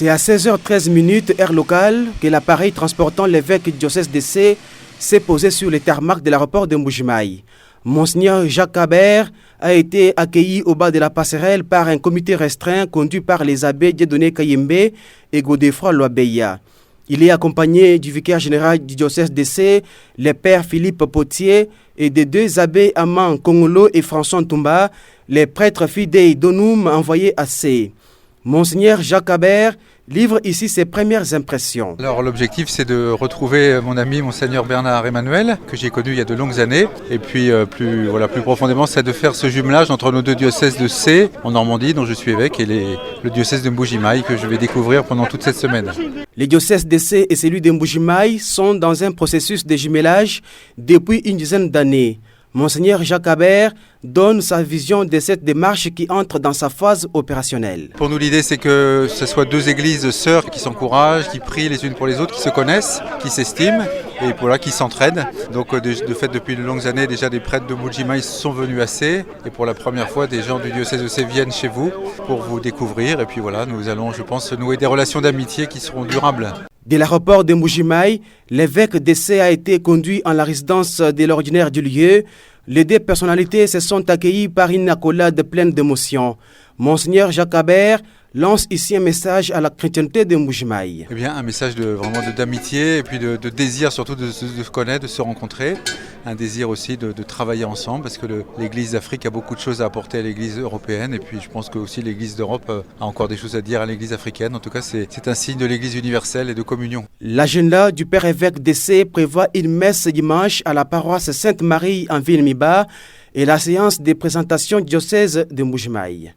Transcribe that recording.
C'est à 16h13 heure locale que l'appareil transportant l'évêque diocèse d'Essé s'est posé sur les tarmacs de l'aéroport de Mbuji-Mayi. Monseigneur Jacques Habert a été accueilli au bas de la passerelle par un comité restreint conduit par les abbés Dieudonné Kayembe et Godefroy Loabeya. Il est accompagné du vicaire général du diocèse d'Essé, le père Philippe Potier, et des deux abbés Aman Kongolo et François Ntumba, les prêtres fidèles d'Onum envoyés à Sé. Monseigneur Jacques Habert livre ici ses premières impressions. Alors l'objectif c'est de retrouver mon ami Monseigneur Bernard Emmanuel, que j'ai connu il y a de longues années. Et puis plus profondément, c'est de faire ce jumelage entre nos deux diocèses de Sé, en Normandie, dont je suis évêque, et le diocèse de Mbuji-Mayi, que je vais découvrir pendant toute cette semaine. Les diocèses de Sé et celui de Mbuji-Mayi sont dans un processus de jumelage depuis une dizaine d'années. Monseigneur Jacques Habert donne sa vision de cette démarche qui entre dans sa phase opérationnelle. Pour nous, l'idée, c'est que ce soit deux églises sœurs qui s'encouragent, qui prient les unes pour les autres, qui se connaissent, qui s'estiment et voilà, qui s'entraident. Donc, de fait, depuis de longues années, déjà des prêtres de Mbuji-Mayi sont venus à Sé. Et pour la première fois, des gens du diocèse de Sé viennent chez vous pour vous découvrir. Et puis voilà, nous allons, je pense, nouer des relations d'amitié qui seront durables. De l'aéroport de Mbuji-Mayi, l'évêque d'Essé a été conduit en la résidence de l'ordinaire du lieu. Les deux personnalités se sont accueillies par une accolade pleine d'émotion. Monseigneur Jacques Habert lance ici un message à la chrétienté de Mbuji-Mayi. Eh bien, un message d'amitié et puis de désir surtout de se connaître, de se rencontrer. Un désir aussi de travailler ensemble parce que l'Église d'Afrique a beaucoup de choses à apporter à l'Église européenne et puis je pense que aussi l'Église d'Europe a encore des choses à dire à l'Église africaine. En tout cas, c'est un signe de l'Église universelle et de communion. L'agenda du Père évêque d'Essé prévoit une messe dimanche à la paroisse Sainte-Marie en Ville-Miba et la séance de présentation diocèse de Mbuji-Mayi.